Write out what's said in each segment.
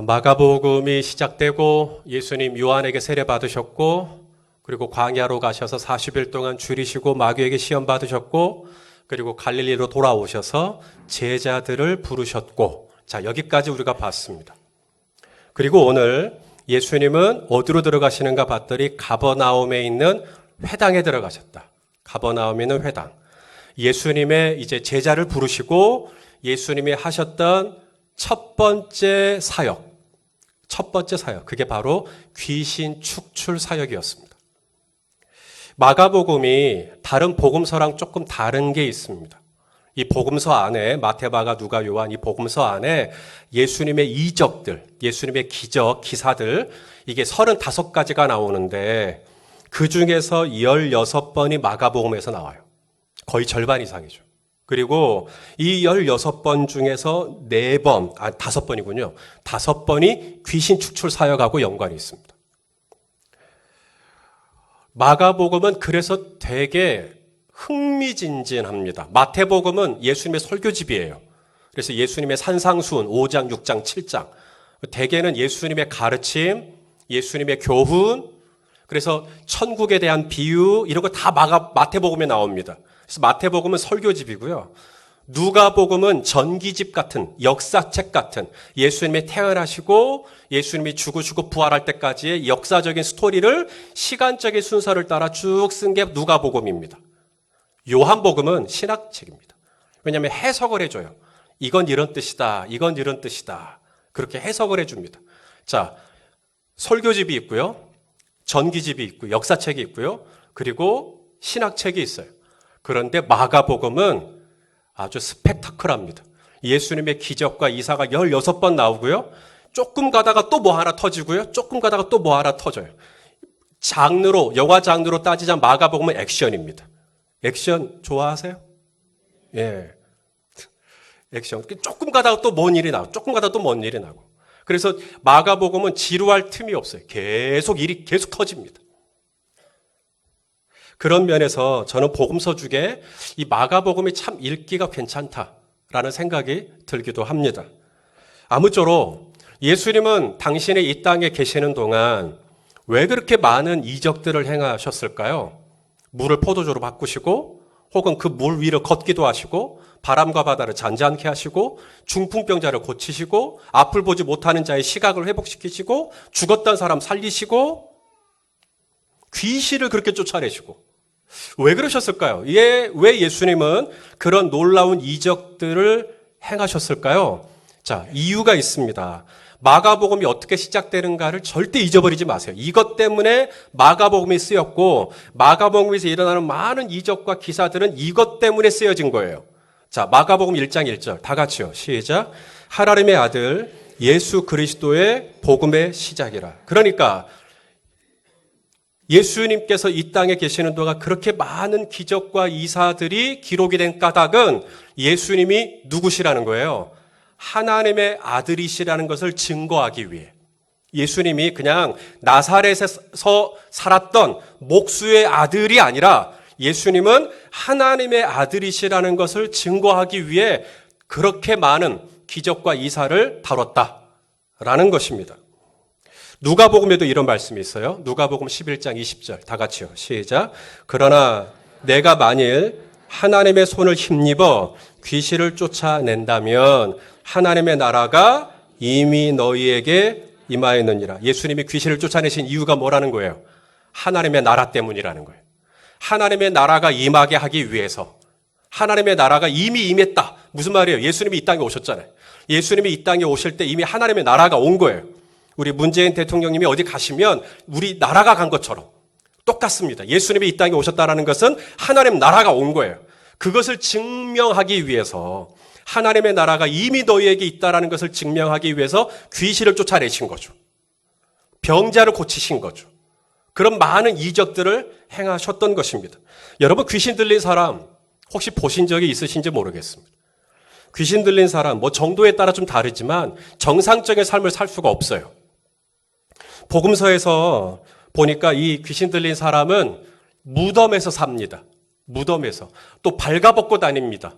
마가복음이 시작되고 예수님 요한에게 세례받으셨고 그리고 광야로 가셔서 40일 동안 줄이시고 마귀에게 시험 받으셨고 그리고 갈릴리로 돌아오셔서 제자들을 부르셨고 자 여기까지 우리가 봤습니다. 그리고 오늘 예수님은 어디로 들어가시는가 봤더니 가버나움에 있는 회당에 들어가셨다. 가버나움에 있는 회당. 예수님의 이제 제자를 부르시고 예수님이 하셨던 첫 번째 사역, 그게 바로 귀신 축출 사역이었습니다. 마가복음이 다른 복음서랑 조금 다른 게 있습니다. 이 복음서 안에 마태, 마가, 누가, 요한 이 복음서 안에 예수님의 이적들, 예수님의 기적, 기사들 이게 35가지가 나오는데 그 중에서 16번이 마가복음에서 나와요. 거의 절반 이상이죠. 그리고 이 16번 중에서 5번이군요. 5번이 귀신 축출 사역하고 연관이 있습니다. 마가복음은 그래서 되게 흥미진진합니다. 마태복음은 예수님의 설교집이에요. 그래서 예수님의 산상수훈 5장, 6장, 7장. 대개는 예수님의 가르침, 예수님의 교훈, 그래서 천국에 대한 비유 이런 거 다 마태복음에 나옵니다. 그래서 마태복음은 설교집이고요. 누가복음은 전기집 같은 역사책 같은 예수님이 태어나시고 예수님이 죽으시고 부활할 때까지의 역사적인 스토리를 시간적인 순서를 따라 쭉 쓴 게 누가복음입니다. 요한복음은 신학책입니다. 왜냐하면 해석을 해줘요. 이건 이런 뜻이다. 이건 이런 뜻이다. 그렇게 해석을 해줍니다. 자, 설교집이 있고요. 전기집이 있고 역사책이 있고요. 그리고 신학책이 있어요. 그런데 마가복음은 아주 스펙타클합니다. 예수님의 기적과 이사가 16번 나오고요. 조금 가다가 또 뭐 하나 터지고요. 조금 가다가 또 뭐 하나 터져요. 영화 장르로 따지자면 마가복음은 액션입니다. 액션 좋아하세요? 예. 액션. 조금 가다가 또 뭔 일이 나고, 조금 가다가 또 뭔 일이 나고. 그래서 마가복음은 지루할 틈이 없어요. 일이 계속 터집니다. 그런 면에서 저는 복음서 중에 이 마가복음이 참 읽기가 괜찮다라는 생각이 들기도 합니다. 아무쪼록 예수님은 당신의 이 땅에 계시는 동안 왜 그렇게 많은 이적들을 행하셨을까요? 물을 포도주로 바꾸시고 혹은 그 물 위를 걷기도 하시고 바람과 바다를 잔잔케 하시고 중풍병자를 고치시고 앞을 보지 못하는 자의 시각을 회복시키시고 죽었던 사람 살리시고 귀신을 그렇게 쫓아내시고 왜 그러셨을까요? 왜 예수님은 그런 놀라운 이적들을 행하셨을까요? 자, 이유가 있습니다. 마가복음이 어떻게 시작되는가를 절대 잊어버리지 마세요. 이것 때문에 마가복음이 쓰였고 마가복음에서 일어나는 많은 이적과 기사들은 이것 때문에 쓰여진 거예요. 자, 마가복음 1장 1절 다 같이요. 시작. 하나님의 아들 예수 그리스도의 복음의 시작이라. 그러니까 예수님께서 이 땅에 계시는 동안 그렇게 많은 기적과 이사들이 기록이 된 까닭은 예수님이 누구시라는 거예요. 하나님의 아들이시라는 것을 증거하기 위해. 예수님이 그냥 나사렛에서 살았던 목수의 아들이 아니라 예수님은 하나님의 아들이시라는 것을 증거하기 위해 그렇게 많은 기적과 이사를 다뤘다라는 것입니다. 누가복음에도 이런 말씀이 있어요. 누가복음 11장 20절 다 같이요. 시작. 그러나 내가 만일 하나님의 손을 힘입어 귀신을 쫓아낸다면 하나님의 나라가 이미 너희에게 임하였느니라. 예수님이 귀신을 쫓아내신 이유가 뭐라는 거예요? 하나님의 나라 때문이라는 거예요. 하나님의 나라가 임하게 하기 위해서. 하나님의 나라가 이미 임했다. 무슨 말이에요? 예수님이 이 땅에 오셨잖아요. 예수님이 이 땅에 오실 때 이미 하나님의 나라가 온 거예요. 우리 문재인 대통령님이 어디 가시면 우리 나라가 간 것처럼 똑같습니다. 예수님이 이 땅에 오셨다는 것은 하나님 나라가 온 거예요. 그것을 증명하기 위해서 하나님의 나라가 이미 너희에게 있다는 것을 증명하기 위해서 귀신을 쫓아내신 거죠. 병자를 고치신 거죠. 그런 많은 이적들을 행하셨던 것입니다. 여러분 귀신 들린 사람 혹시 보신 적이 있으신지 모르겠습니다. 귀신 들린 사람 정도에 따라 좀 다르지만 정상적인 삶을 살 수가 없어요. 복음서에서 보니까 이 귀신 들린 사람은 무덤에서 삽니다. 무덤에서. 또 발가벗고 다닙니다.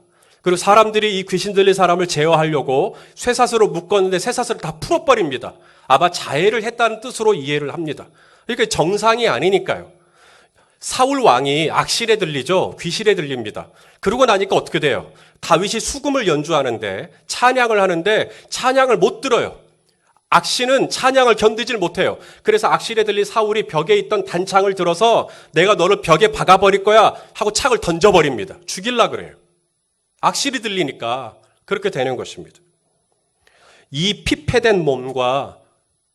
그리고 사람들이 이 귀신 들린 사람을 제어하려고 쇠사슬로 묶었는데 쇠사슬을 다 풀어버립니다. 아마 자해를 했다는 뜻으로 이해를 합니다. 그러니까 정상이 아니니까요. 사울 왕이 악실에 들리죠. 귀실에 들립니다. 그러고 나니까 어떻게 돼요? 다윗이 수금을 연주하는데 찬양을 하는데 찬양을 못 들어요. 악신은 찬양을 견디질 못해요. 그래서 악실에 들린 사울이 벽에 있던 단창을 들어서 내가 너를 벽에 박아버릴 거야 하고 창을 던져버립니다. 죽일라 그래요. 악실이 들리니까 그렇게 되는 것입니다. 이 피폐된 몸과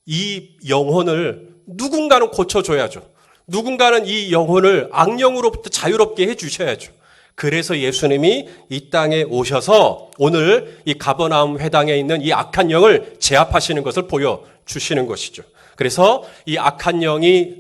이 영혼을 누군가는 고쳐줘야죠. 누군가는 이 영혼을 악령으로부터 자유롭게 해주셔야죠. 그래서 예수님이 이 땅에 오셔서 오늘 이 가버나움 회당에 있는 이 악한 영을 제압하시는 것을 보여주시는 것이죠. 그래서 이 악한 영이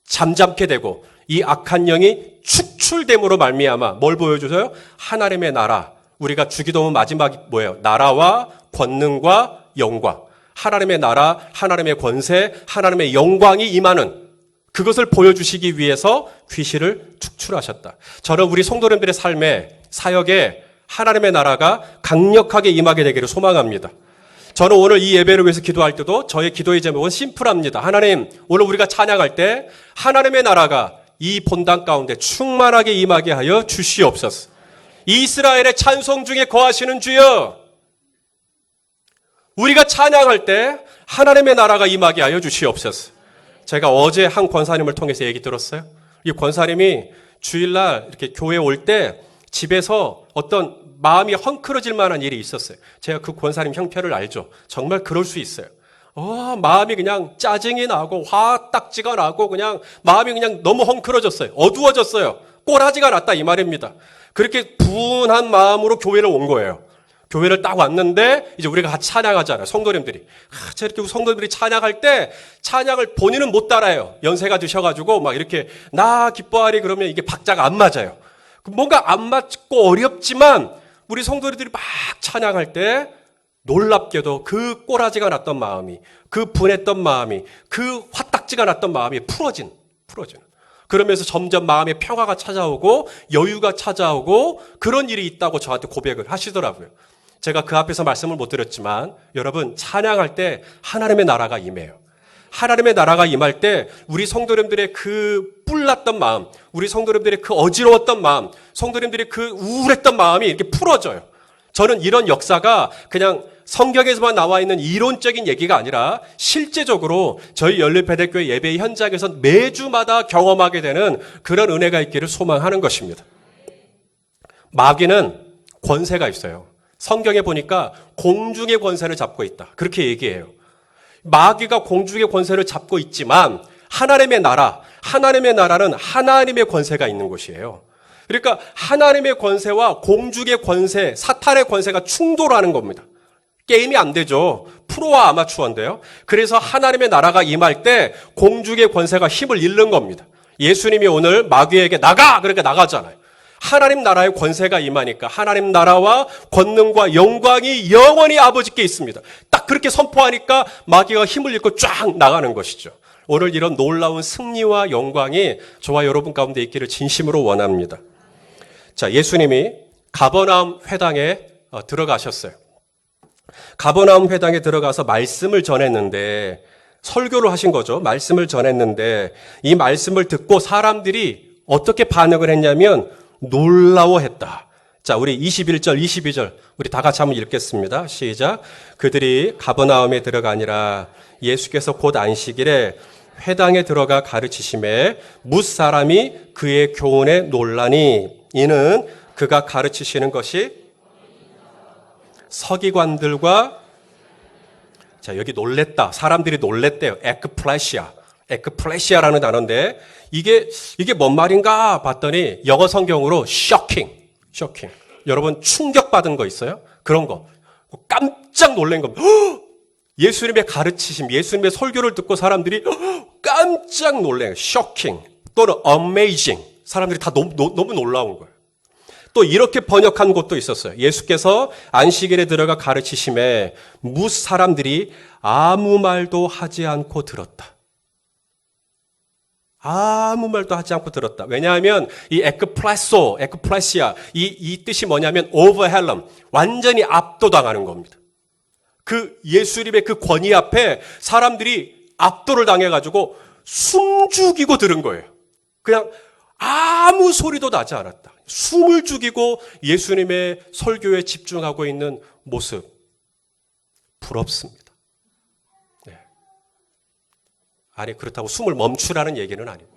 잠잠게 되고 이 악한 영이 축출됨으로 말미암아 뭘 보여주세요? 하나님의 나라. 우리가 주기도문 마지막이 뭐예요? 나라와 권능과 영광. 하나님의 나라, 하나님의 권세, 하나님의 영광이 임하는 그것을 보여주시기 위해서 귀신을 축출하셨다. 저는 우리 성도님들의 삶에 사역에 하나님의 나라가 강력하게 임하게 되기를 소망합니다. 저는 오늘 이 예배를 위해서 기도할 때도 저의 기도의 제목은 심플합니다. 하나님, 오늘 우리가 찬양할 때 하나님의 나라가 이 본당 가운데 충만하게 임하게 하여 주시옵소서. 이스라엘의 찬송 중에 거하시는 주여, 우리가 찬양할 때 하나님의 나라가 임하게 하여 주시옵소서. 제가 어제 한 권사님을 통해서 얘기 들었어요. 이 권사님이 주일날 이렇게 교회 올 때 집에서 어떤 마음이 헝클어질 만한 일이 있었어요. 제가 그 권사님 형편을 알죠. 정말 그럴 수 있어요. 마음이 그냥 짜증이 나고 화딱지가 나고 그냥 마음이 그냥 너무 헝클어졌어요. 어두워졌어요. 꼬라지가 났다 이 말입니다. 그렇게 분한 마음으로 교회를 온 거예요. 교회를 딱 왔는데 이제 우리가 같이 찬양하잖아요. 성도님들이. 저렇게 성도님들이 찬양할 때 찬양을 본인은 못 따라요. 연세가 드셔가지고 막 이렇게 나 기뻐하리 그러면 이게 박자가 안 맞아요. 뭔가 안 맞고 어렵지만 우리 성도들이 막 찬양할 때 놀랍게도 그 꼬라지가 났던 마음이, 그 분했던 마음이, 그 화딱지가 났던 마음이 풀어지는. 그러면서 점점 마음의 평화가 찾아오고 여유가 찾아오고 그런 일이 있다고 저한테 고백을 하시더라고요. 제가 그 앞에서 말씀을 못 드렸지만 여러분 찬양할 때 하나님의 나라가 임해요. 하나님의 나라가 임할 때 우리 성도님들의 그 뿔났던 마음, 우리 성도님들의 그 어지러웠던 마음, 성도님들의 그 우울했던 마음이 이렇게 풀어져요. 저는 이런 역사가 그냥 성경에서만 나와 있는 이론적인 얘기가 아니라 실제적으로 저희 연립배대교회 예배 현장에서 매주마다 경험하게 되는 그런 은혜가 있기를 소망하는 것입니다. 마귀는 권세가 있어요. 성경에 보니까 공중의 권세를 잡고 있다. 그렇게 얘기해요. 마귀가 공중의 권세를 잡고 있지만 하나님의 나라는 하나님의 권세가 있는 곳이에요. 그러니까 하나님의 권세와 공중의 권세, 사탄의 권세가 충돌하는 겁니다. 게임이 안 되죠. 프로와 아마추어인데요. 그래서 하나님의 나라가 임할 때 공중의 권세가 힘을 잃는 겁니다. 예수님이 오늘 마귀에게 나가! 그러니까 나가잖아요. 하나님 나라의 권세가 임하니까 하나님 나라와 권능과 영광이 영원히 아버지께 있습니다. 딱 그렇게 선포하니까 마귀가 힘을 잃고 쫙 나가는 것이죠. 오늘 이런 놀라운 승리와 영광이 저와 여러분 가운데 있기를 진심으로 원합니다. 자, 예수님이 가버나움 회당에 들어가셨어요. 가버나움 회당에 들어가서 말씀을 전했는데 설교를 하신 거죠. 말씀을 전했는데 이 말씀을 듣고 사람들이 어떻게 반응을 했냐면 놀라워했다. 자, 우리 21절, 22절 우리 다 같이 한번 읽겠습니다. 시작. 그들이 가버나움에 들어가니라. 예수께서 곧 안식일에 회당에 들어가 가르치심에 뭇사람이 그의 교훈에 놀라니 이는 그가 가르치시는 것이 서기관들과 자, 여기 놀랬다. 사람들이 놀랬대요. 에크플레시아라는 단어인데 이게 뭔 말인가 봤더니 영어 성경으로 shocking. 여러분 충격받은 거 있어요? 그런 거. 깜짝 놀란 겁니다. 예수님의 가르치심, 예수님의 설교를 듣고 사람들이 깜짝 놀래요. shocking 또는 amazing. 사람들이 다 너무 놀라운 거예요. 또 이렇게 번역한 곳도 있었어요. 예수께서 안식일에 들어가 가르치심에 뭇 사람들이 아무 말도 하지 않고 들었다. 아무 말도 하지 않고 들었다. 왜냐하면 이 에크플레시아, 이 뜻이 뭐냐면 오버헬럼, 완전히 압도당하는 겁니다. 그 예수님의 그 권위 앞에 사람들이 압도를 당해가지고 숨죽이고 들은 거예요. 그냥 아무 소리도 나지 않았다. 숨을 죽이고 예수님의 설교에 집중하고 있는 모습. 부럽습니다. 네. 아니, 그렇다고 숨을 멈추라는 얘기는 아니고.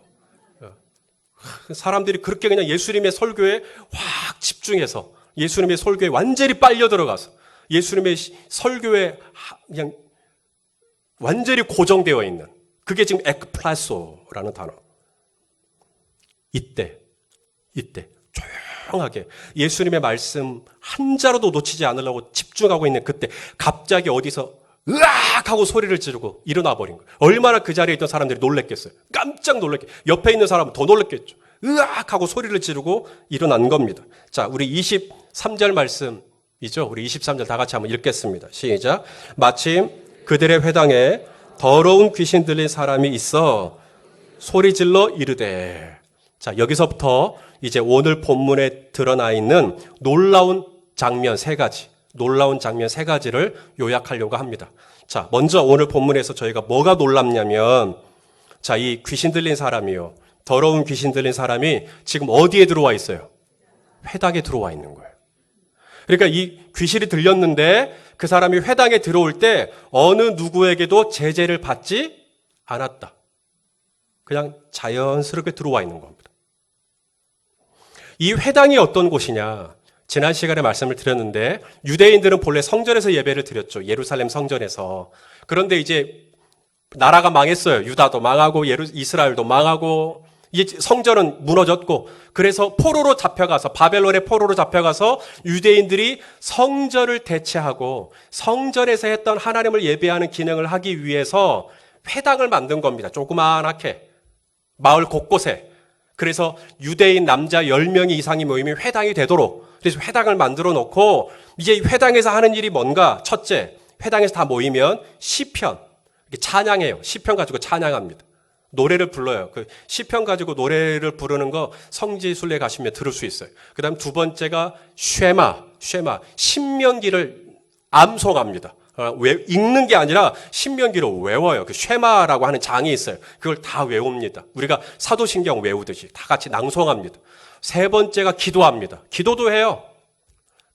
사람들이 그렇게 그냥 예수님의 설교에 확 집중해서 예수님의 설교에 완전히 빨려 들어가서 예수님의 설교에 그냥 완전히 고정되어 있는 그게 지금 에크플라소라는 단어. 이때 조용하게 예수님의 말씀 한 자로도 놓치지 않으려고 집중하고 있는 그때 갑자기 어디서 으악 하고 소리를 지르고 일어나 버린 거예요. 얼마나 그 자리에 있던 사람들이 놀랬겠어요. 깜짝 놀랐겠죠. 옆에 있는 사람은 더 놀랬겠죠. 으악 하고 소리를 지르고 일어난 겁니다. 자, 우리 23절 말씀이죠. 우리 23절 다 같이 한번 읽겠습니다. 시작. 마침 그들의 회당에 더러운 귀신 들린 사람이 있어 소리질러 이르되. 자, 여기서부터 이제 오늘 본문에 드러나 있는 놀라운 장면 세 가지를 요약하려고 합니다. 자, 먼저 오늘 본문에서 저희가 뭐가 놀랍냐면, 자, 이 귀신 들린 사람이요. 더러운 귀신 들린 사람이 지금 어디에 들어와 있어요? 회당에 들어와 있는 거예요. 그러니까 이 귀신이 들렸는데 그 사람이 회당에 들어올 때 어느 누구에게도 제재를 받지 않았다. 그냥 자연스럽게 들어와 있는 겁니다. 이 회당이 어떤 곳이냐? 지난 시간에 말씀을 드렸는데 유대인들은 본래 성전에서 예배를 드렸죠. 예루살렘 성전에서. 그런데 이제 나라가 망했어요. 유다도 망하고 이스라엘도 망하고 이제 성전은 무너졌고 그래서 포로로 잡혀가서 바벨론의 포로로 잡혀가서 유대인들이 성전을 대체하고 성전에서 했던 하나님을 예배하는 기능을 하기 위해서 회당을 만든 겁니다. 조그만하게 마을 곳곳에. 그래서 유대인 남자 10명이 이상이 모이면 회당이 되도록 그래서 회당을 만들어 놓고 이제 회당에서 하는 일이 뭔가? 첫째, 회당에서 다 모이면 시편, 찬양해요. 시편 가지고 찬양합니다. 노래를 불러요. 그 시편 가지고 노래를 부르는 거 성지순례 가시면 들을 수 있어요. 그다음 두 번째가 쉐마, 신명기를 암송합니다. 읽는 게 아니라 신명기를 외워요. 그 쉐마라고 하는 장이 있어요. 그걸 다 외웁니다. 우리가 사도신경 외우듯이 다 같이 낭송합니다. 세 번째가 기도합니다. 기도도 해요.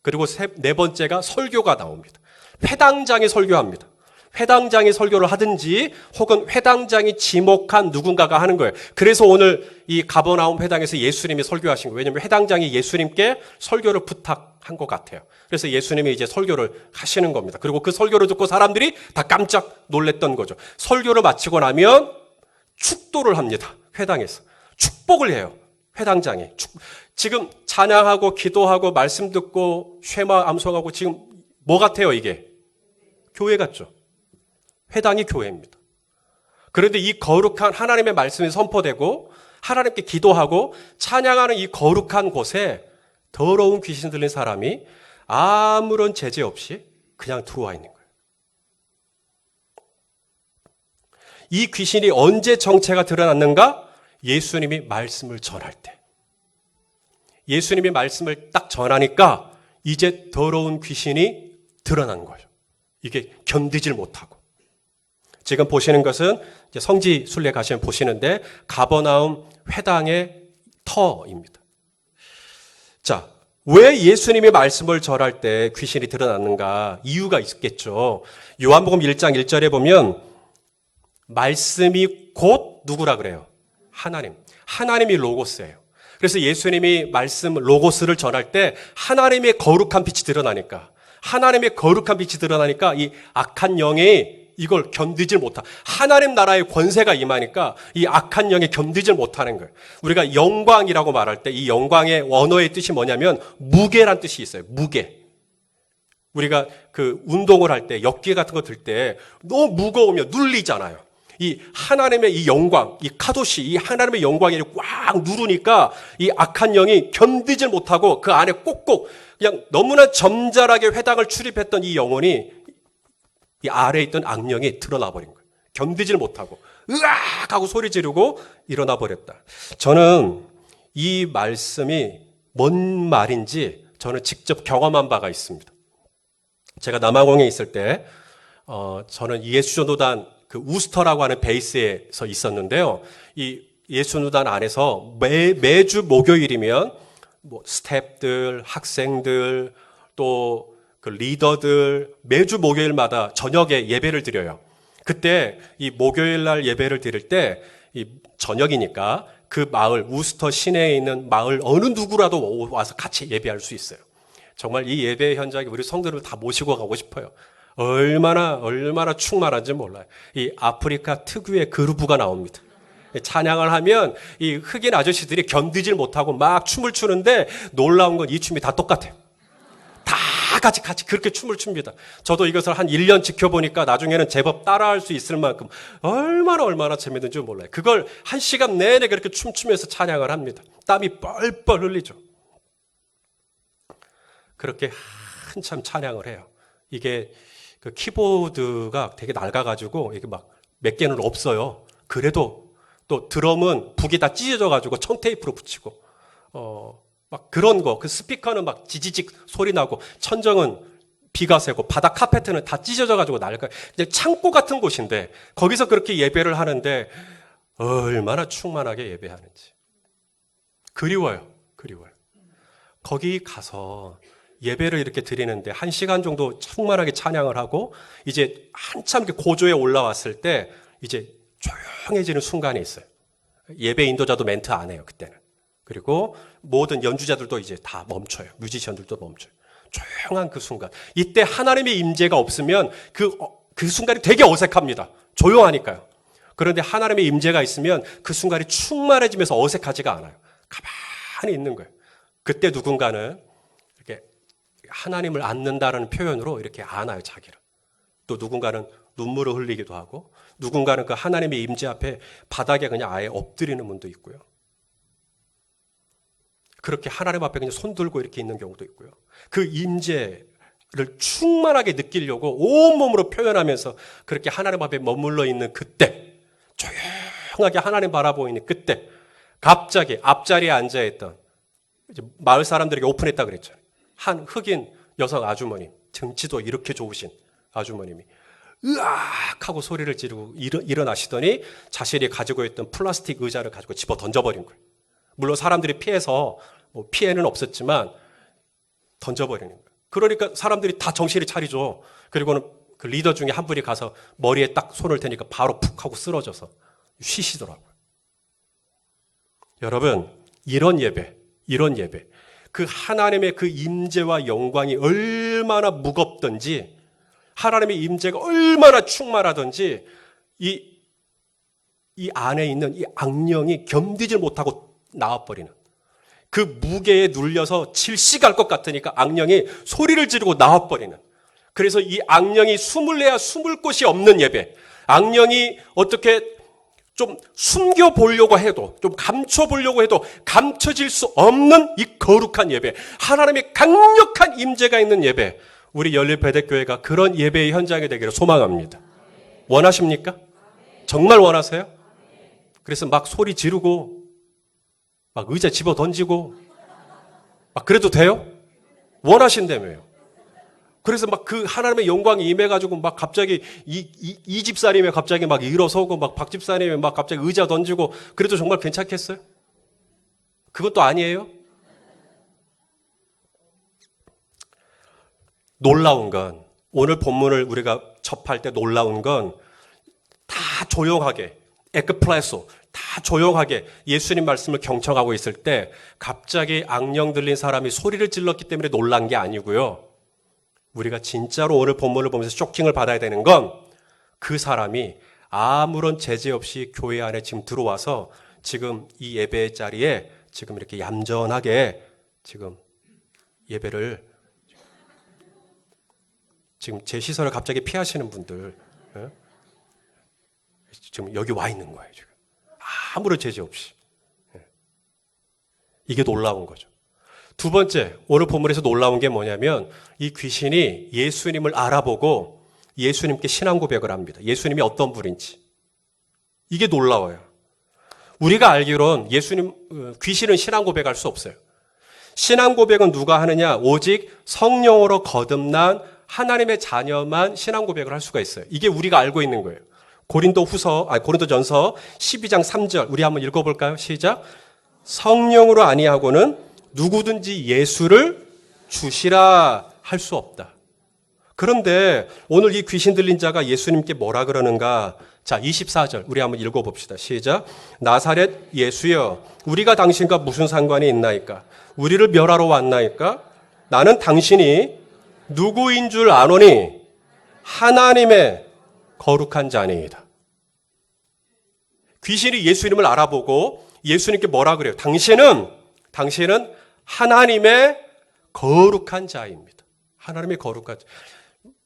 그리고 네 번째가 설교가 나옵니다. 회당장이 설교합니다. 회당장이 설교를 하든지 혹은 회당장이 지목한 누군가가 하는 거예요. 그래서 오늘 이 가버나움 회당에서 예수님이 설교하신 거예요. 왜냐하면 회당장이 예수님께 설교를 부탁한 것 같아요. 그래서 예수님이 이제 설교를 하시는 겁니다. 그리고 그 설교를 듣고 사람들이 다 깜짝 놀랐던 거죠. 설교를 마치고 나면 축도를 합니다. 회당에서. 축복을 해요. 회당장이. 지금 찬양하고 기도하고 말씀 듣고 쉐마 암송하고 지금 뭐 같아요 이게? 교회 같죠. 회당이 교회입니다. 그런데 이 거룩한 하나님의 말씀이 선포되고 하나님께 기도하고 찬양하는 이 거룩한 곳에 더러운 귀신 들린 사람이 아무런 제재 없이 그냥 들어와 있는 거예요. 이 귀신이 언제 정체가 드러났는가? 예수님이 말씀을 전할 때. 예수님이 말씀을 딱 전하니까 이제 더러운 귀신이 드러난 거예요. 이게 견디질 못하고. 지금 보시는 것은 이제 성지 순례 가시면 보시는데 가버나움 회당의 터입니다. 자, 왜 예수님이 말씀을 전할 때 귀신이 드러났는가? 이유가 있겠죠. 요한복음 1장 1절에 보면 말씀이 곧 누구라 그래요? 하나님. 하나님이 로고스예요. 그래서 예수님이 말씀 로고스를 전할 때 하나님의 거룩한 빛이 드러나니까 이 악한 영이 이걸 견디질 못하. 하나님 나라의 권세가 임하니까 이 악한 영이 견디질 못하는 거예요. 우리가 영광이라고 말할 때 이 영광의 원어의 뜻이 뭐냐면 무게란 뜻이 있어요. 무게. 우리가 그 운동을 할 때 역기 같은 거 들 때 너무 무거우면 눌리잖아요. 이 하나님의 이 영광, 이 카도시, 이 하나님의 영광이 꽉 누르니까 이 악한 영이 견디질 못하고 그 안에 꼭꼭 그냥 너무나 점잖하게 회당을 출입했던 이 영혼이 이 아래에 있던 악령이 드러나 버린 거예요. 견디질 못하고 으악! 하고 소리 지르고 일어나 버렸다. 저는 이 말씀이 뭔 말인지 저는 직접 경험한 바가 있습니다. 제가 남아공에 있을 때, 저는 예수전도단 그 우스터라고 하는 베이스에서 있었는데요. 이 예수전도단 안에서 매주 목요일이면 뭐 스태프들, 학생들, 또 그 리더들 매주 목요일마다 저녁에 예배를 드려요. 그때 이 목요일 날 예배를 드릴 때 이 저녁이니까 그 마을 우스터 시내에 있는 마을 어느 누구라도 와서 같이 예배할 수 있어요. 정말 이 예배 현장에 우리 성도를 다 모시고 가고 싶어요. 얼마나 충만한지 몰라요. 이 아프리카 특유의 그루브가 나옵니다. 찬양을 하면 이 흑인 아저씨들이 견디질 못하고 막 춤을 추는데 놀라운 건 이 춤이 다 똑같아요. 다 같이 그렇게 춤을 춥니다. 저도 이것을 한 1년 지켜보니까 나중에는 제법 따라할 수 있을 만큼 얼마나 재밌는지 몰라요. 그걸 1시간 내내 그렇게 춤추면서 찬양을 합니다. 땀이 뻘뻘 흘리죠. 그렇게 한참 찬양을 해요. 이게 그 키보드가 되게 낡아가지고 이게 막 몇 개는 없어요. 그래도 또 드럼은 북이 다 찢어져가지고 청테이프로 붙이고, 막 그런 거, 그 스피커는 막 지지직 소리 나고, 천정은 비가 새고, 바닥 카페트는 다 찢어져가지고 낡아요. 이제 창고 같은 곳인데, 거기서 그렇게 예배를 하는데, 얼마나 충만하게 예배하는지. 그리워요. 거기 가서 예배를 이렇게 드리는데 1시간 정도 충만하게 찬양을 하고 이제 한참 고조에 올라왔을 때 이제 조용해지는 순간이 있어요. 예배 인도자도 멘트 안 해요, 그때는. 그리고 모든 연주자들도 이제 다 멈춰요. 뮤지션들도 멈춰요. 조용한 그 순간. 이때 하나님의 임재가 없으면 그 순간이 되게 어색합니다. 조용하니까요. 그런데 하나님의 임재가 있으면 그 순간이 충만해지면서 어색하지가 않아요. 가만히 있는 거예요. 그때 누군가는 이렇게 하나님을 안는다라는 표현으로 이렇게 안아요, 자기를. 또 누군가는 눈물을 흘리기도 하고, 누군가는 그 하나님의 임재 앞에 바닥에 그냥 아예 엎드리는 분도 있고요. 그렇게 하나님 앞에 그냥 손 들고 이렇게 있는 경우도 있고요. 그 임재를 충만하게 느끼려고 온몸으로 표현하면서 그렇게 하나님 앞에 머물러 있는 그때, 조용하게 하나님 바라보이는 그때, 갑자기 앞자리에 앉아있던 마을 사람들에게 오픈했다 그랬잖아요. 한 흑인 여성 아주머니, 등치도 이렇게 좋으신 아주머님이 으악 하고 소리를 지르고 일어나시더니 자신이 가지고 있던 플라스틱 의자를 가지고 집어 던져버린 거예요. 물론 사람들이 피해서 뭐 피해는 없었지만 던져버리는 거예요. 그러니까 사람들이 다 정신이 차리죠. 그리고는 그 리더 중에 한 분이 가서 머리에 딱 손을 대니까 바로 푹 하고 쓰러져서 쉬시더라고요. 여러분, 이런 예배, 그 하나님의 그 임재와 영광이 얼마나 무겁든지, 하나님의 임재가 얼마나 충만하든지 이 안에 있는 이 악령이 견디질 못하고 나와버리는, 그 무게에 눌려서 질식할 것 같으니까 악령이 소리를 지르고 나와버리는, 그래서 이 악령이 숨을 내야 숨을 곳이 없는 예배, 악령이 어떻게 좀 숨겨보려고 해도, 좀 감춰보려고 해도 감춰질 수 없는 이 거룩한 예배, 하나님의 강력한 임재가 있는 예배, 우리 열릴배대교회가 그런 예배의 현장이 되기를 소망합니다. 원하십니까? 정말 원하세요? 그래서 막 소리 지르고 막 의자 집어 던지고 막 그래도 돼요? 원하신다며요. 그래서 막 그 하나님의 영광이 임해가지고 막 갑자기 이 집사님이 갑자기 막 일어서고 막 박 집사님이 막 갑자기 의자 던지고 그래도 정말 괜찮겠어요? 그것도 아니에요? 놀라운 건, 오늘 본문을 우리가 접할 때 놀라운 건 다 조용하게, 에크플레소, 다 조용하게 예수님 말씀을 경청하고 있을 때 갑자기 악령 들린 사람이 소리를 질렀기 때문에 놀란 게 아니고요. 우리가 진짜로 오늘 본문을 보면서 쇼킹을 받아야 되는 건 그 사람이 아무런 제재 없이 교회 안에 지금 들어와서 지금 이 예배의 자리에 지금 이렇게 얌전하게 지금 예배를, 지금 제 시선을 갑자기 피하시는 분들, 지금 여기 와 있는 거예요, 지금. 아무런 제재 없이. 이게 놀라운 거죠. 두 번째, 오늘 본문에서 놀라운 게 뭐냐면 이 귀신이 예수님을 알아보고 예수님께 신앙 고백을 합니다. 예수님이 어떤 분인지. 이게 놀라워요. 우리가 알기론 귀신은 신앙 고백할 수 없어요. 신앙 고백은 누가 하느냐? 오직 성령으로 거듭난 하나님의 자녀만 신앙 고백을 할 수가 있어요. 이게 우리가 알고 있는 거예요. 고린도전서 12장 3절 우리 한번 읽어볼까요? 시작. 성령으로 아니하고는 누구든지 예수를 주시라 할 수 없다. 그런데 오늘 이 귀신 들린 자가 예수님께 뭐라 그러는가? 자, 24절 우리 한번 읽어봅시다. 시작. 나사렛 예수여, 우리가 당신과 무슨 상관이 있나이까? 우리를 멸하러 왔나이까? 나는 당신이 누구인 줄 아노니 하나님의 거룩한 자니이다. 귀신이 예수님을 알아보고 예수님께 뭐라 그래요? 당신은 하나님의 거룩한 자입니다. 하나님의 거룩한 자.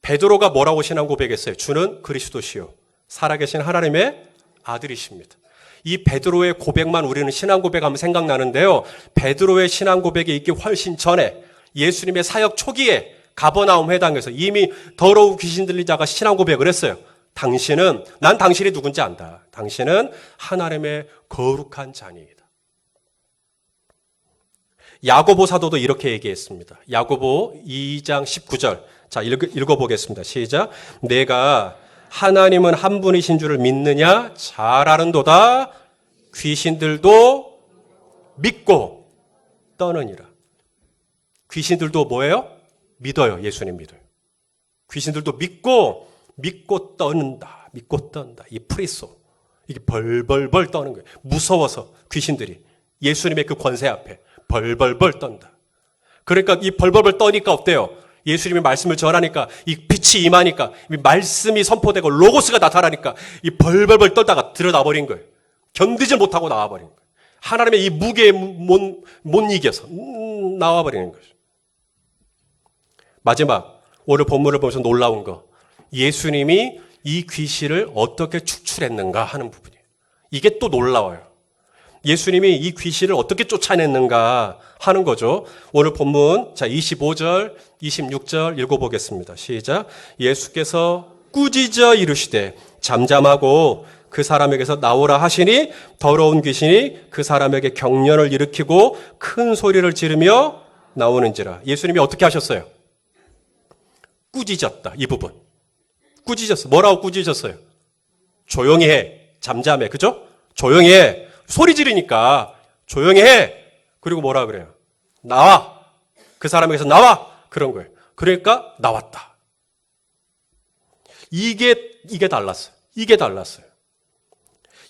베드로가 뭐라고 신앙 고백했어요? 주는 그리스도시요 살아계신 하나님의 아들이십니다. 이 베드로의 고백만 우리는 신앙 고백하면 생각나는데요. 베드로의 신앙 고백이 있기 훨씬 전에 예수님의 사역 초기에 가버나움 회당에서 이미 더러운 귀신 들린 자가 신앙 고백을 했어요. 난 당신이 누군지 안다. 당신은 하나님의 거룩한 자니이다. 야고보 사도도 이렇게 얘기했습니다. 야고보 2장 19절. 자, 읽어보겠습니다. 시작. 내가 하나님은 한 분이신 줄을 믿느냐? 잘 아는도다. 귀신들도 믿고 떠느니라. 귀신들도 뭐예요? 믿어요. 예수님 믿어요. 귀신들도 믿고 떠는다. 믿고 떤다. 이 프리소. 이게 벌벌벌 떠는 거예요. 무서워서 귀신들이 예수님의 그 권세 앞에 벌벌벌 떤다. 그러니까 이 벌벌벌 떠니까 어때요? 예수님이 말씀을 전하니까 이 빛이 임하니까 이 말씀이 선포되고 로고스가 나타나니까 이 벌벌벌 떨다가 들어나버린 거예요. 견디지 못하고 나와버린 거예요. 하나님의 이 무게에 못 이겨서 나와버리는 거죠. 마지막 오늘 본문을 보면서 놀라운 거, 예수님이 이 귀신을 어떻게 축출했는가 하는 부분이에요. 이게 또 놀라워요. 예수님이 이 귀신을 어떻게 쫓아냈는가 하는 거죠. 오늘 본문 25절, 26절 읽어보겠습니다. 시작. 예수께서 꾸짖어 이르시되 잠잠하고 그 사람에게서 나오라 하시니 더러운 귀신이 그 사람에게 경련을 일으키고 큰 소리를 지르며 나오는지라. 예수님이 어떻게 하셨어요? 꾸짖었다. 이 부분. 꾸짖었어. 뭐라고 꾸짖었어요? 조용히 해. 잠잠해. 그죠? 조용히 해. 소리 지르니까 조용히 해. 그리고 뭐라 그래요? 나와. 그 사람에게서 나와. 그런 거예요. 그러니까 나왔다. 이게 달랐어요. 이게 달랐어요.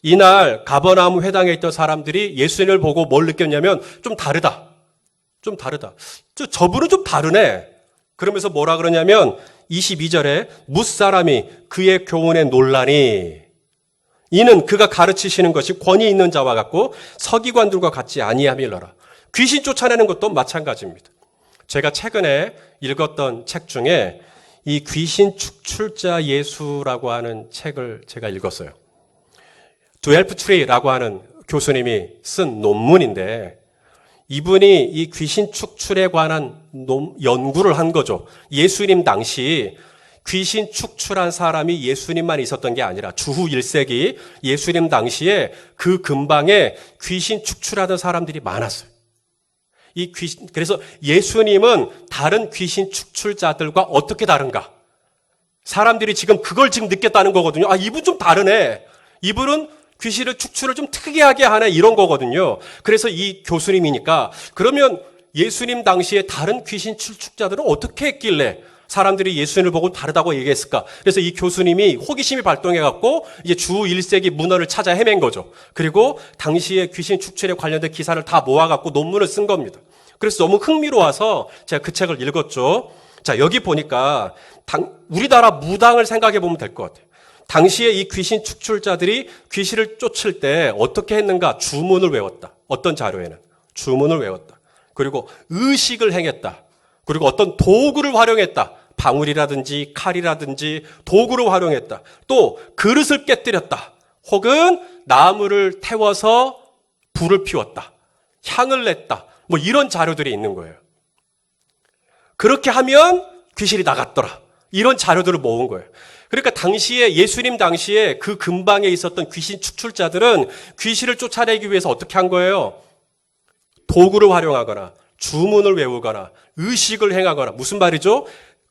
이날 가버나움 회당에 있던 사람들이 예수님을 보고 뭘 느꼈냐면 좀 다르다. 좀 다르다. 저분은 좀 다르네. 그러면서 뭐라 그러냐면 22절에 뭇사람이 그의 교훈에 놀라니 이는 그가 가르치시는 것이 권위 있는 자와 같고 서기관들과 같지 아니함이러라. 귀신 쫓아내는 것도 마찬가지입니다. 제가 최근에 읽었던 책 중에 이 귀신 축출자 예수라고 하는 책을 제가 읽었어요. 두엘프트리라고 하는 교수님이 쓴 논문인데 이분이 이 귀신 축출에 관한 연구를 한 거죠. 예수님 당시 귀신 축출한 사람이 예수님만 있었던 게 아니라 주후 1세기 예수님 당시에 그 근방에 귀신 축출하던 사람들이 많았어요. 그래서 예수님은 다른 귀신 축출자들과 어떻게 다른가? 사람들이 그걸 느꼈다는 거거든요. 아, 이분 좀 다르네. 이분은 귀신을 축출을 좀 특이하게 하네. 이런 거거든요. 그래서 이 교수님이니까 그러면 예수님 당시에 다른 귀신 축출자들은 어떻게 했길래 사람들이 예수님을 보고 다르다고 얘기했을까? 그래서 이 교수님이 호기심이 발동해갖고 이제 주 1세기 문헌을 찾아 헤맨 거죠. 그리고 당시에 귀신 축출에 관련된 기사를 다 모아갖고 논문을 쓴 겁니다. 그래서 너무 흥미로워서 제가 그 책을 읽었죠. 자, 여기 보니까 우리나라 무당을 생각해 보면 될 것 같아요. 당시에 이 귀신 축출자들이 귀신을 쫓을 때 어떻게 했는가? 주문을 외웠다. 어떤 자료에는 주문을 외웠다. 그리고 의식을 행했다. 그리고 어떤 도구를 활용했다. 방울이라든지 칼이라든지 도구를 활용했다. 또 그릇을 깨뜨렸다. 혹은 나무를 태워서 불을 피웠다. 향을 냈다. 뭐 이런 자료들이 있는 거예요. 그렇게 하면 귀신이 나갔더라. 이런 자료들을 모은 거예요. 그러니까 당시에 예수님 당시에 그 근방에 있었던 귀신 축출자들은 귀신을 쫓아내기 위해서 어떻게 한 거예요? 도구를 활용하거나 주문을 외우거나 의식을 행하거나 무슨 말이죠?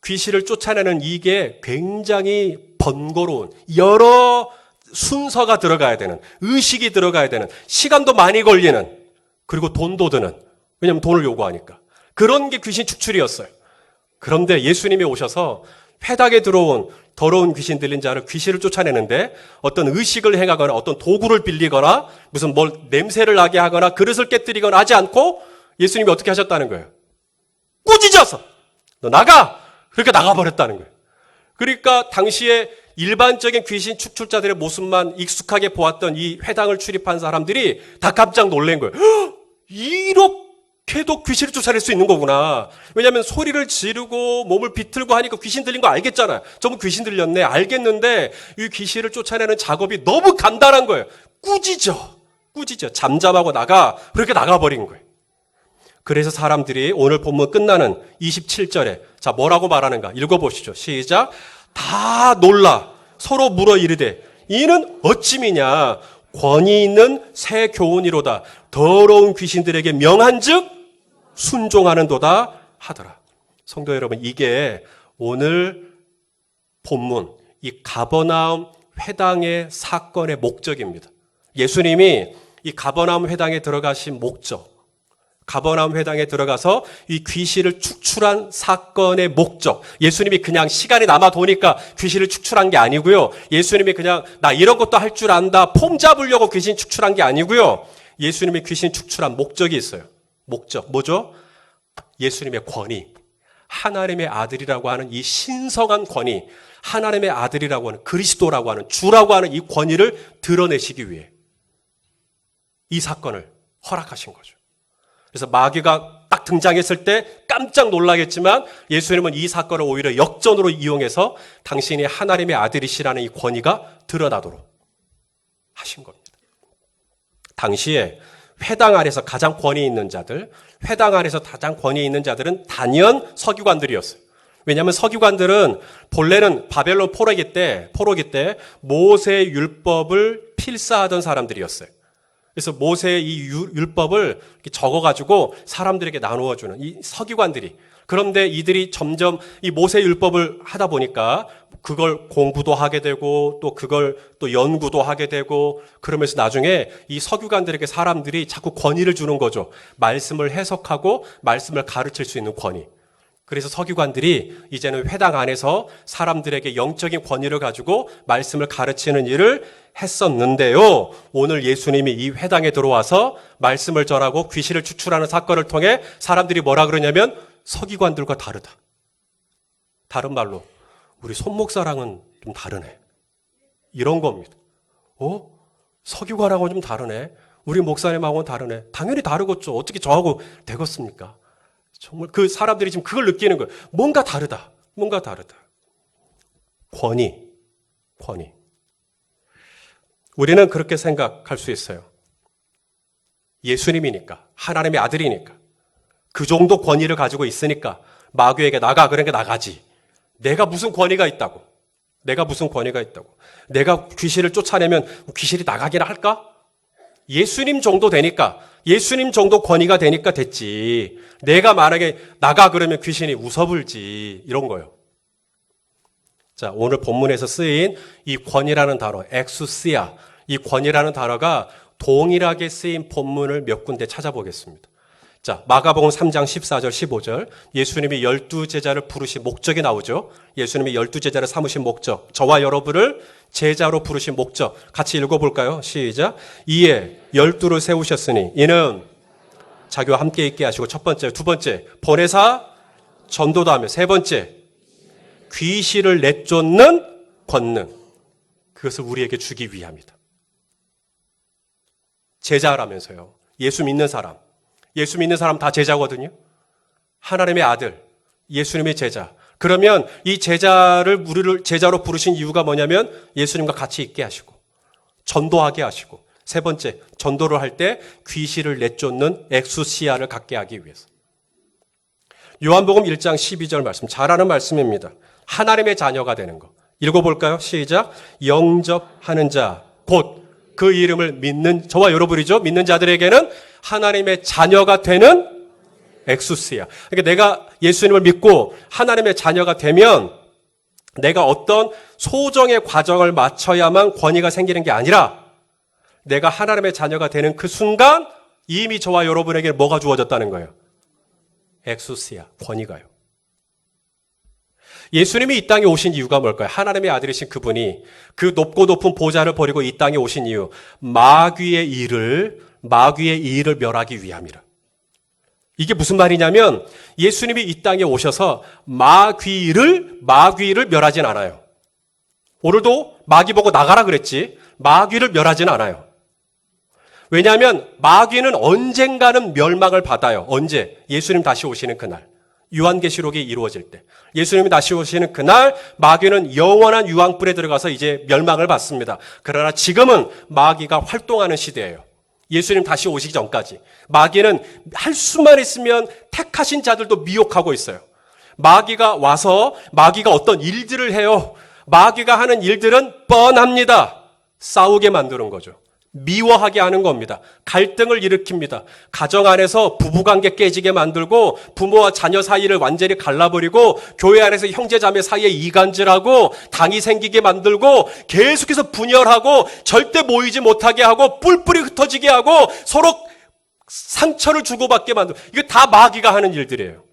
귀신을 쫓아내는 이게 굉장히 번거로운 여러 순서가 들어가야 되는 의식이 들어가야 되는 시간도 많이 걸리는 그리고 돈도 드는 왜냐하면 돈을 요구하니까 그런 게 귀신 축출이었어요. 그런데 예수님이 오셔서 회당에 들어온 더러운 귀신 들린 자를 귀신을 쫓아내는데 어떤 의식을 행하거나 어떤 도구를 빌리거나 무슨 뭘 냄새를 나게 하거나 그릇을 깨뜨리거나 하지 않고 예수님이 어떻게 하셨다는 거예요? 꾸짖어서 너 나가! 그렇게 나가버렸다는 거예요. 그러니까 당시에 일반적인 귀신 축출자들의 모습만 익숙하게 보았던 이 회당을 출입한 사람들이 다 깜짝 놀란 거예요. 이렇게도 귀신을 쫓아낼 수 있는 거구나. 왜냐하면 소리를 지르고 몸을 비틀고 하니까 귀신 들린 거 알겠잖아요. 전부 귀신 들렸네. 알겠는데 이 귀신을 쫓아내는 작업이 너무 간단한 거예요. 꾸짖어. 잠잠하고 나가. 그렇게 나가버린 거예요. 그래서 사람들이 오늘 본문 끝나는 27절에 자 뭐라고 말하는가 읽어보시죠. 시작. 다 놀라 서로 물어 이르되 이는 어찌미냐 권위 있는 새 교훈이로다 더러운 귀신들에게 명한즉 순종하는도다 하더라. 성도 여러분 이게 오늘 본문 이 가버나움 회당의 사건의 목적입니다. 예수님이 이 가버나움 회당에 들어가신 목적 가버나움 회당에 들어가서 이 귀신을 축출한 사건의 목적. 예수님이 그냥 시간이 남아 도니까 귀신을 축출한 게 아니고요. 예수님이 그냥 나 이런 것도 할 줄 안다. 폼 잡으려고 귀신 축출한 게 아니고요. 예수님이 귀신 축출한 목적이 있어요. 목적. 뭐죠? 예수님의 권위. 하나님의 아들이라고 하는 이 신성한 권위. 하나님의 아들이라고 하는 그리스도라고 하는 주라고 하는 이 권위를 드러내시기 위해 이 사건을 허락하신 거죠. 그래서 마귀가 딱 등장했을 때 깜짝 놀라겠지만 예수님은 이 사건을 오히려 역전으로 이용해서 당신이 하나님의 아들이시라는 이 권위가 드러나도록 하신 겁니다. 당시에 회당 안에서 가장 권위 있는 자들, 회당 안에서 가장 권위 있는 자들은 단연 서기관들이었어요. 왜냐하면 서기관들은 본래는 바벨론 포로기 때 모세의 율법을 필사하던 사람들이었어요. 그래서 모세의 이 율법을 이렇게 적어가지고 사람들에게 나누어주는 이 서기관들이. 그런데 이들이 점점 이 모세의 율법을 하다 보니까 그걸 공부도 하게 되고 또 그걸 또 연구도 하게 되고 그러면서 나중에 이 서기관들에게 사람들이 자꾸 권위를 주는 거죠. 말씀을 해석하고 말씀을 가르칠 수 있는 권위. 그래서 서기관들이 이제는 회당 안에서 사람들에게 영적인 권위를 가지고 말씀을 가르치는 일을 했었는데요. 오늘 예수님이 이 회당에 들어와서 말씀을 전하고 귀신을 추출하는 사건을 통해 사람들이 뭐라 그러냐면 서기관들과 다르다. 다른 말로 우리 손 목사랑은 좀 다르네. 이런 겁니다. 서기관하고는 좀 다르네. 우리 목사님하고는 다르네. 당연히 다르겠죠. 어떻게 저하고 되겠습니까? 정말 그 사람들이 지금 그걸 느끼는 거예요. 뭔가 다르다. 권위. 우리는 그렇게 생각할 수 있어요. 예수님이니까, 하나님의 아들이니까, 그 정도 권위를 가지고 있으니까 마귀에게 나가 그러니까 나가지. 내가 무슨 권위가 있다고. 내가 귀신을 쫓아내면 귀신이 나가기나 할까? 예수님 정도 되니까, 예수님 정도 권위가 되니까 됐지. 내가 만약에 나가 그러면 귀신이 웃어불지. 이런 거예요. 자, 오늘 본문에서 쓰인 이 권위라는 단어, 엑수시아. 이 권위라는 단어가 동일하게 쓰인 본문을 몇 군데 찾아보겠습니다. 자, 마가복음 3장 14절 15절. 예수님이 12제자를 부르신 목적이 나오죠. 예수님이 12제자를 삼으신 목적. 저와 여러분을 제자로 부르신 목적. 같이 읽어볼까요? 시작. 이에 12를 세우셨으니 이는 자기와 함께 있게 하시고 첫 번째, 두 번째, 보내사 전도도 하며 세 번째, 귀신을 내쫓는 권능. 그것을 우리에게 주기 위함이다. 제자라면서요. 예수 믿는 사람 다 제자거든요. 하나님의 아들, 예수님의 제자. 그러면 이 제자를 우리를 제자로 부르신 이유가 뭐냐면 예수님과 같이 있게 하시고 전도하게 하시고 세 번째, 전도를 할 때 귀신을 내쫓는 엑수시아를 갖게 하기 위해서. 요한복음 1장 12절 말씀, 잘 아는 말씀입니다. 하나님의 자녀가 되는 것. 읽어볼까요? 시작. 영접하는 자, 곧 그 이름을 믿는 저와 여러분이죠. 믿는 자들에게는 하나님의 자녀가 되는 엑수스야. 그러니까 내가 예수님을 믿고 하나님의 자녀가 되면 내가 어떤 소정의 과정을 마쳐야만 권위가 생기는 게 아니라 내가 하나님의 자녀가 되는 그 순간 이미 저와 여러분에게 뭐가 주어졌다는 거예요? 엑수스야, 권위가요. 예수님이 이 땅에 오신 이유가 뭘까요? 하나님의 아들이신 그분이 그 높고 높은 보좌를 버리고 이 땅에 오신 이유, 마귀의 일을 멸하기 위함이라. 이게 무슨 말이냐면 예수님이 이 땅에 오셔서 마귀를 멸하진 않아요. 오늘도 마귀 보고 나가라 그랬지 마귀를 멸하진 않아요. 왜냐하면 마귀는 언젠가는 멸망을 받아요. 언제? 예수님 다시 오시는 그날. 요한계시록이 이루어질 때. 예수님이 다시 오시는 그날 마귀는 영원한 유황불에 들어가서 이제 멸망을 받습니다. 그러나 지금은 마귀가 활동하는 시대예요. 예수님 다시 오시기 전까지. 마귀는 할 수만 있으면 택하신 자들도 미혹하고 있어요. 마귀가 와서 마귀가 어떤 일들을 해요. 마귀가 하는 일들은 뻔합니다. 싸우게 만드는 거죠. 미워하게 하는 겁니다. 갈등을 일으킵니다. 가정 안에서 부부관계 깨지게 만들고 부모와 자녀 사이를 완전히 갈라버리고 교회 안에서 형제자매 사이에 이간질하고 당이 생기게 만들고 계속해서 분열하고 절대 모이지 못하게 하고 뿔뿔이 흩어지게 하고 서로 상처를 주고받게 만들고 이거 다 마귀가 하는 일들이에요.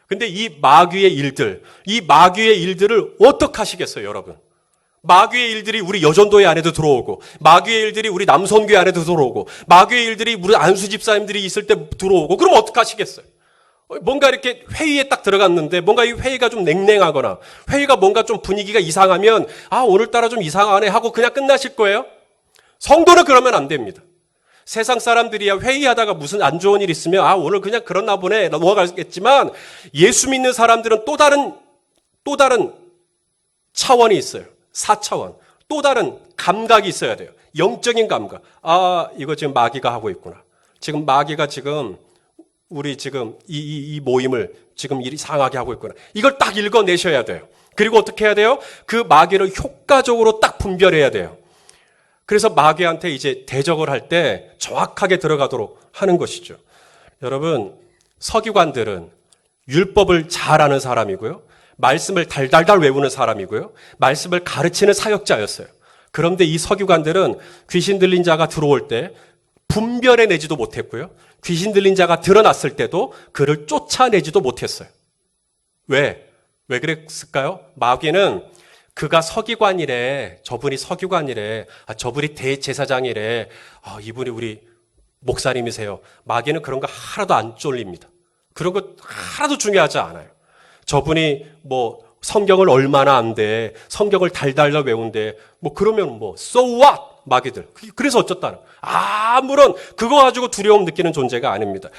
근데 이 마귀의 일들을 어떻게 하시겠어요, 여러분? 마귀의 일들이 우리 여전도회 안에도 들어오고 마귀의 일들이 우리 남선교회 안에도 들어오고 마귀의 일들이 우리 안수 집사님들이 있을 때 들어오고 그럼 어떡하시겠어요? 뭔가 이렇게 회의에 딱 들어갔는데 뭔가 이 회의가 좀 냉랭하거나 회의가 뭔가 좀 분위기가 이상하면 오늘따라 좀 이상하네 하고 그냥 끝나실 거예요? 성도는 그러면 안 됩니다. 세상 사람들이야 회의하다가 무슨 안 좋은 일 있으면 오늘 그냥 그렇나 보네 넘어가겠지만 예수 믿는 사람들은 또 다른 차원이 있어요. 4차원. 또 다른 감각이 있어야 돼요. 영적인 감각. 이거 지금 마귀가 하고 있구나. 지금 마귀가 우리 이 모임을 지금 이상하게 하고 있구나. 이걸 딱 읽어내셔야 돼요. 그리고 어떻게 해야 돼요? 그 마귀를 효과적으로 딱 분별해야 돼요. 그래서 마귀한테 이제 대적을 할 때 정확하게 들어가도록 하는 것이죠. 여러분, 서기관들은 율법을 잘 아는 사람이고요. 말씀을 달달달 외우는 사람이고요. 말씀을 가르치는 사역자였어요. 그런데 이 서기관들은 귀신 들린 자가 들어올 때 분별해내지도 못했고요. 귀신 들린 자가 드러났을 때도 그를 쫓아내지도 못했어요. 왜 그랬을까요? 마귀는 그가 서기관이래, 저분이 서기관이래, 저분이 대제사장이래, 이분이 우리 목사님이세요. 마귀는 그런 거 하나도 안 쫄립니다. 그런 거 하나도 중요하지 않아요. 저분이 성경을 얼마나 안대, 성경을 달달달 외운대, 그러면 so what? 마귀들. 그래서 어쩌다는. 아무런 그거 가지고 두려움 느끼는 존재가 아닙니다.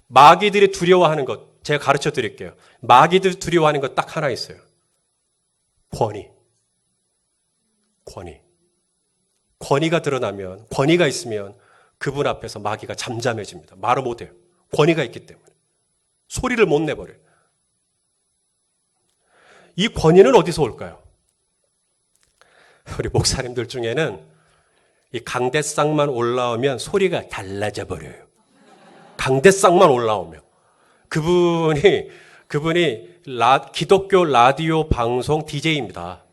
마귀들이 두려워하는 것, 제가 가르쳐 드릴게요. 마귀들이 두려워하는 것 딱 하나 있어요. 권위가 드러나면, 권위가 있으면 그분 앞에서 마귀가 잠잠해집니다. 말을 못해요. 권위가 있기 때문에. 소리를 못 내버려요. 이 권위는 어디서 올까요? 우리 목사님들 중에는 이 강대상만 올라오면 소리가 달라져 버려요. 강대상만 올라오면. 그분이 기독교 라디오 방송 DJ입니다.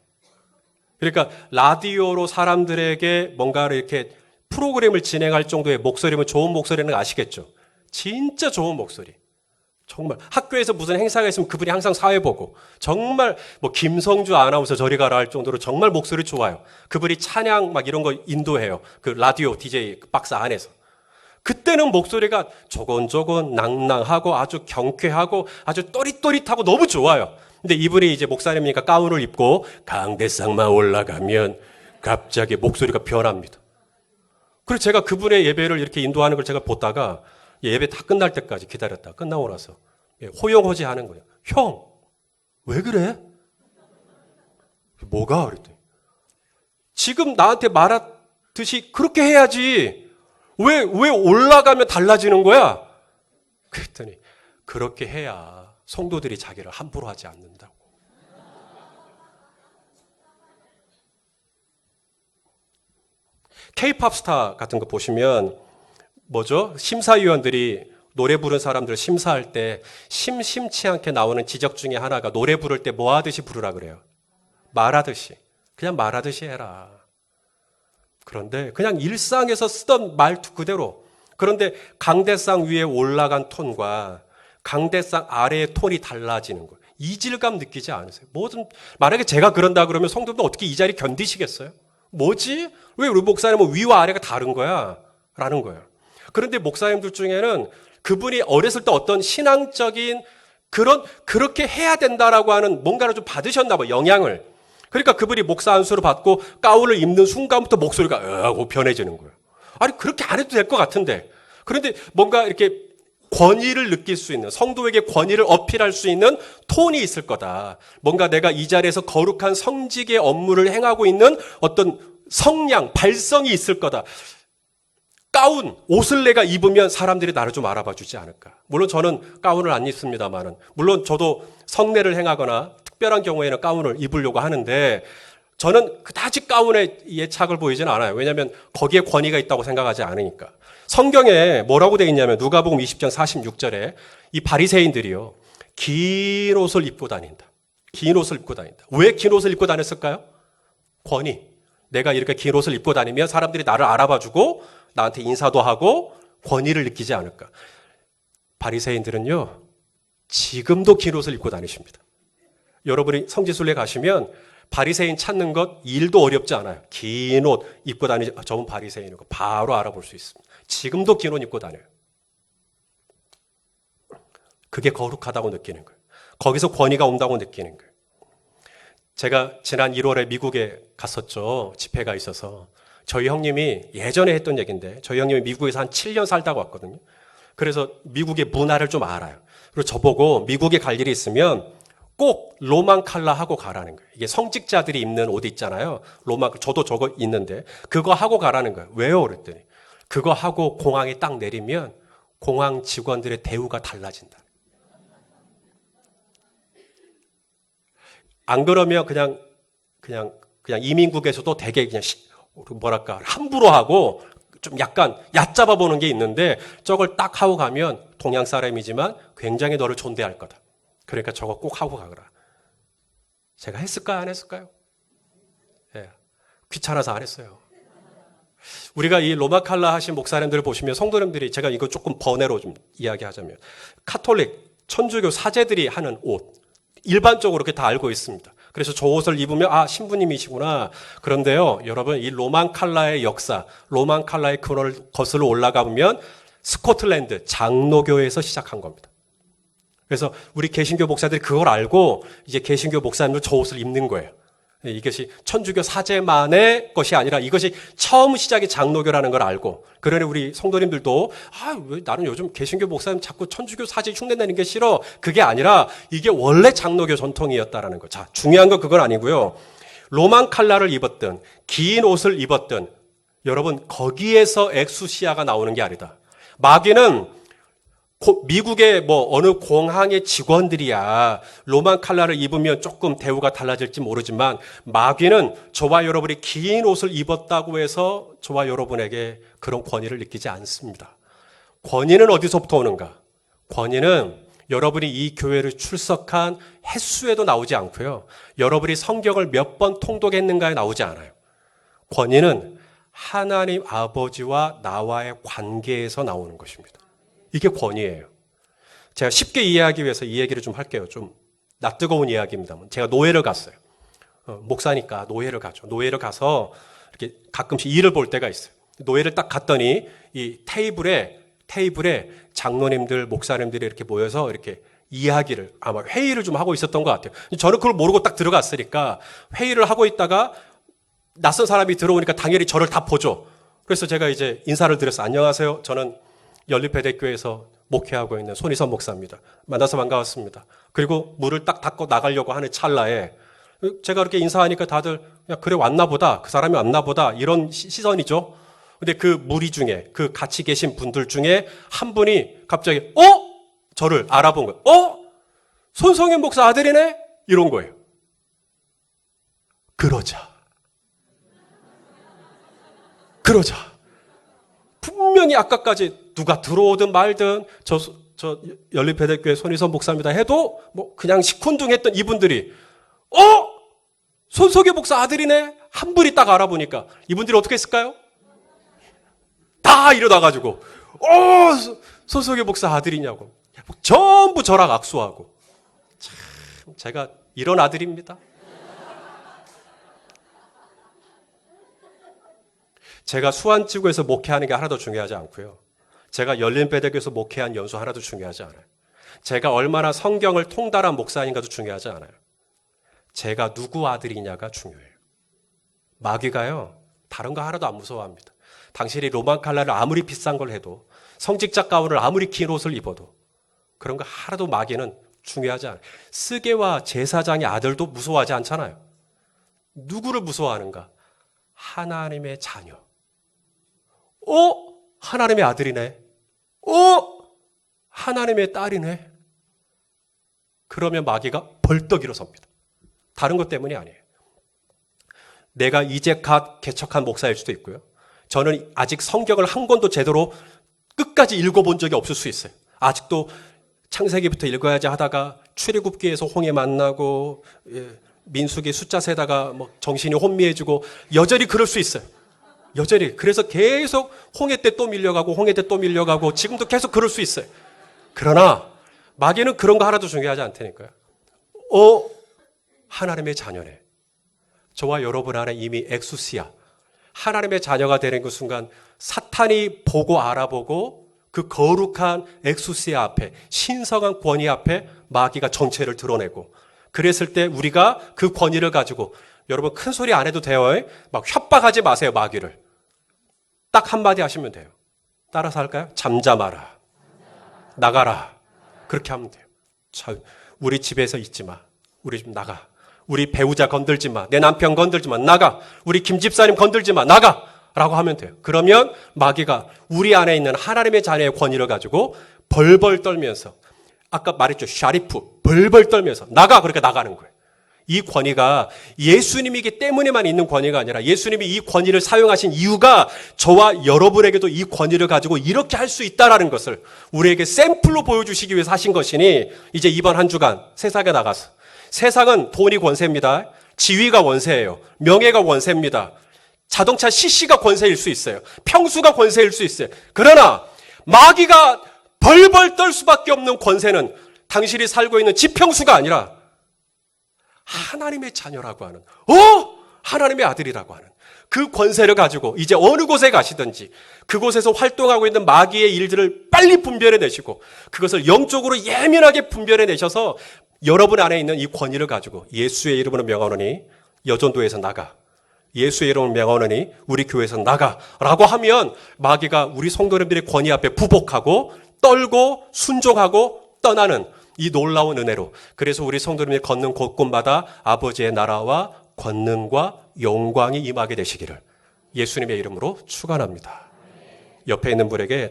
그러니까 라디오로 사람들에게 뭔가를 이렇게 프로그램을 진행할 정도의 목소리면 좋은 목소리는 아시겠죠? 진짜 좋은 목소리. 정말 학교에서 무슨 행사가 있으면 그분이 항상 사회 보고 정말 김성주 아나운서 저리 가라 할 정도로 정말 목소리 좋아요. 그분이 찬양 이런 거 인도해요. 그 라디오 DJ 박스 안에서. 그때는 목소리가 조곤조곤 낭낭하고 아주 경쾌하고 아주 또릿또릿하고 너무 좋아요. 근데 이분이 이제 목사님이니까 가운을 입고 강대상만 올라가면 갑자기 목소리가 변합니다. 그래서 제가 그분의 예배를 이렇게 인도하는 걸 제가 보다가 예배 다 끝날 때까지 기다렸다. 끝나고 나서 호용호지 하는 거예요. 형, 왜 그래? 뭐가? 그랬더니 지금 나한테 말하듯이 그렇게 해야지. 왜 올라가면 달라지는 거야? 그랬더니 그렇게 해야 성도들이 자기를 함부로 하지 않는다고. K-팝 스타 같은 거 보시면 뭐죠? 심사위원들이 노래 부른 사람들 심사할 때 심심치 않게 나오는 지적 중에 하나가 노래 부를 때 뭐 하듯이 부르라 그래요. 말하듯이. 그냥 말하듯이 해라. 그런데 그냥 일상에서 쓰던 말투 그대로. 그런데 강대상 위에 올라간 톤과 강대상 아래의 톤이 달라지는 거예요. 이질감 느끼지 않으세요? 만약에 제가 그런다 그러면 성도들 어떻게 이 자리 견디시겠어요? 뭐지? 왜 우리 목사님은 위와 아래가 다른 거야? 라는 거예요. 그런데 목사님들 중에는 그분이 어렸을 때 어떤 신앙적인 그렇게 해야 된다라고 하는 뭔가를 좀 받으셨나 봐요. 영향을. 그러니까 그분이 목사 안수를 받고 가운을 입는 순간부터 목소리가 하고 변해지는 거예요. 아니 그렇게 안 해도 될 것 같은데. 그런데 뭔가 이렇게 권위를 느낄 수 있는, 성도에게 권위를 어필할 수 있는 톤이 있을 거다. 뭔가 내가 이 자리에서 거룩한 성직의 업무를 행하고 있는 어떤 성량, 발성이 있을 거다. 가운, 옷을 내가 입으면 사람들이 나를 좀 알아봐 주지 않을까. 물론 저는 가운을 안 입습니다만은, 물론 저도 성례를 행하거나 특별한 경우에는 가운을 입으려고 하는데, 저는 그다지 가운에 예착을 보이지는 않아요. 왜냐하면 거기에 권위가 있다고 생각하지 않으니까. 성경에 뭐라고 되어 있냐면 누가복음 20장 46절에 이 바리새인들이요. 긴 옷을 입고 다닌다. 긴 옷을 입고 다닌다. 왜 긴 옷을 입고 다녔을까요? 권위. 내가 이렇게 긴 옷을 입고 다니면 사람들이 나를 알아봐주고 나한테 인사도 하고 권위를 느끼지 않을까. 바리새인들은요. 지금도 긴 옷을 입고 다니십니다. 여러분이 성지순례 가시면 바리새인 찾는 것 일도 어렵지 않아요. 긴 옷 입고 다니지. 저분 바리새인인 거 바로 알아볼 수 있습니다. 지금도 긴 옷 입고 다녀요. 그게 거룩하다고 느끼는 거예요. 거기서 권위가 온다고 느끼는 거예요. 제가 지난 1월에 미국에 갔었죠. 집회가 있어서. 저희 형님이 예전에 했던 얘기인데 저희 형님이 미국에서 한 7년 살다가 왔거든요. 그래서 미국의 문화를 좀 알아요. 그리고 저보고 미국에 갈 일이 있으면 꼭 로만 칼라 하고 가라는 거예요. 이게 성직자들이 입는 옷 있잖아요. 저도 저거 있는데 그거 하고 가라는 거예요. 왜요? 그랬더니 그거 하고 공항에 딱 내리면 공항 직원들의 대우가 달라진다. 안 그러면 그냥 이민국에서도 되게 그냥 뭐랄까 함부로 하고 좀 약간 얕잡아 보는 게 있는데 저걸 딱 하고 가면 동양 사람이지만 굉장히 너를 존대할 거다. 그러니까 저거 꼭 하고 가거라. 제가 했을까요? 안 했을까요? 예, 귀찮아서 안 했어요. 우리가 이 로마 칼라 하신 목사님들을 보시면 성도님들이 제가 이거 조금 번외로 좀 이야기하자면 카톨릭, 천주교 사제들이 하는 옷 일반적으로 그렇게 다 알고 있습니다. 그래서 저 옷을 입으면 신부님이시구나. 그런데요, 여러분 이 로만 칼라의 역사, 로만 칼라의 근원을 거슬러 올라가 보면 스코틀랜드 장로교에서 시작한 겁니다. 그래서 우리 개신교 목사들이 그걸 알고 이제 개신교 목사님들 저 옷을 입는 거예요. 이것이 천주교 사제만의 것이 아니라 이것이 처음 시작이 장로교라는 걸 알고 그러니 우리 성도님들도 왜 나는 요즘 개신교 목사님 자꾸 천주교 사제 흉내내는 게 싫어. 그게 아니라 이게 원래 장로교 전통이었다라는 거. 자, 중요한 건 그건 아니고요. 로만 칼라를 입었든 긴 옷을 입었든 여러분 거기에서 엑수시아가 나오는 게 아니다. 마귀는 미국의 어느 공항의 직원들이야 로만 칼라를 입으면 조금 대우가 달라질지 모르지만 마귀는 저와 여러분이 긴 옷을 입었다고 해서 저와 여러분에게 그런 권위를 느끼지 않습니다. 권위는 어디서부터 오는가? 권위는 여러분이 이 교회를 출석한 횟수에도 나오지 않고요. 여러분이 성경을 몇 번 통독했는가에 나오지 않아요. 권위는 하나님 아버지와 나와의 관계에서 나오는 것입니다. 이게 권위예요. 제가 쉽게 이해하기 위해서 이 얘기를 좀 할게요. 좀 낯뜨거운 이야기입니다만. 제가 노예를 갔어요. 목사니까 노예를 가죠. 노예를 가서 이렇게 가끔씩 일을 볼 때가 있어요. 노예를 딱 갔더니 이 테이블에 장로님들, 목사님들이 이렇게 모여서 이렇게 이야기를 아마 회의를 좀 하고 있었던 것 같아요. 저는 그걸 모르고 딱 들어갔으니까 회의를 하고 있다가 낯선 사람이 들어오니까 당연히 저를 다 보죠. 그래서 제가 이제 인사를 드려서 안녕하세요. 저는 연립회대교회에서 목회하고 있는 손희선 목사입니다. 만나서 반가웠습니다. 그리고 문을 딱 닫고 나가려고 하는 찰나에 제가 그렇게 인사하니까 다들 그래 왔나 보다. 그 사람이 왔나 보다. 이런 시선이죠. 근데 그 무리 중에 그 같이 계신 분들 중에 한 분이 갑자기 저를 알아본 거예요. 손성현 목사 아들이네? 이런 거예요. 그러자. 분명히 아까까지 누가 들어오든 말든 저 열린배대교회 손희선 목사입니다 해도 뭐 그냥 시큰둥했던 이분들이 손석희 목사 아들이네 한 분이 딱 알아보니까 이분들이 어떻게 했을까요? 다 일어나가지고 손석희 목사 아들이냐고 전부 저랑 악수하고. 참 제가 이런 아들입니다. 제가 수안지구에서 목회하는 게 하나도 중요하지 않고요. 제가 열린배대교에서 목회한 연수 하나도 중요하지 않아요. 제가 얼마나 성경을 통달한 목사인가도 중요하지 않아요. 제가 누구 아들이냐가 중요해요. 마귀가요, 다른 거 하나도 안 무서워합니다. 당신이 로만 칼라를 아무리 비싼 걸 해도, 성직자 가운을 아무리 긴 옷을 입어도 그런 거 하나도 마귀는 중요하지 않아요. 스게와 제사장의 아들도 무서워하지 않잖아요. 누구를 무서워하는가? 하나님의 자녀. 하나님의 아들이네. 하나님의 딸이네. 그러면 마귀가 벌떡 일어섭니다. 다른 것 때문이 아니에요. 내가 이제 갓 개척한 목사일 수도 있고요. 저는 아직 성경을 한 권도 제대로 끝까지 읽어본 적이 없을 수 있어요. 아직도 창세기부터 읽어야지 하다가 출애굽기에서 홍해 만나고 민수기 숫자 세다가 뭐 정신이 혼미해지고 여전히 그럴 수 있어요. 여전히. 그래서 계속 홍해 때 또 밀려가고 홍해 때 또 밀려가고 지금도 계속 그럴 수 있어요. 그러나 마귀는 그런 거 하나도 중요하지 않다니까요. 하나님의 자녀네. 저와 여러분 안에 이미 엑수시아, 하나님의 자녀가 되는 그 순간 사탄이 보고 알아보고 그 거룩한 엑수시아 앞에, 신성한 권위 앞에 마귀가 정체를 드러내고, 그랬을 때 우리가 그 권위를 가지고, 여러분 큰 소리 안 해도 돼요. 막 협박하지 마세요, 마귀를. 딱 한마디 하시면 돼요. 따라서 할까요? 잠잠하라. 나가라. 그렇게 하면 돼요. 참, 우리 집에서 있지 마. 우리 집 나가. 우리 배우자 건들지 마. 내 남편 건들지 마. 나가. 우리 김 집사님 건들지 마. 나가. 라고 하면 돼요. 그러면 마귀가 우리 안에 있는 하나님의 자녀의 권위를 가지고 벌벌 떨면서, 아까 말했죠. 샤리프. 벌벌 떨면서 나가. 그렇게 나가는 거예요. 이 권위가 예수님이기 때문에만 있는 권위가 아니라 예수님이 이 권위를 사용하신 이유가 저와 여러분에게도 이 권위를 가지고 이렇게 할 수 있다라는 것을 우리에게 샘플로 보여주시기 위해서 하신 것이니, 이제 이번 한 주간 세상에 나가서, 세상은 돈이 권세입니다. 지위가 권세예요. 명예가 권세입니다. 자동차 CC가 권세일 수 있어요. 평수가 권세일 수 있어요. 그러나 마귀가 벌벌 떨 수밖에 없는 권세는 당신이 살고 있는 지평수가 아니라 하나님의 자녀라고 하는, 하나님의 아들이라고 하는 그 권세를 가지고 이제 어느 곳에 가시든지 그곳에서 활동하고 있는 마귀의 일들을 빨리 분별해내시고 그것을 영적으로 예민하게 분별해내셔서 여러분 안에 있는 이 권위를 가지고 예수의 이름으로 명하노니 여전도에서 나가, 예수의 이름으로 명하노니 우리 교회에서 나가라고 하면 마귀가 우리 성도님들의 권위 앞에 부복하고 떨고 순종하고 떠나는 이 놀라운 은혜로, 그래서 우리 성도님이 걷는 곳곳마다 아버지의 나라와 권능과 영광이 임하게 되시기를 예수님의 이름으로 축원합니다. 옆에 있는 분에게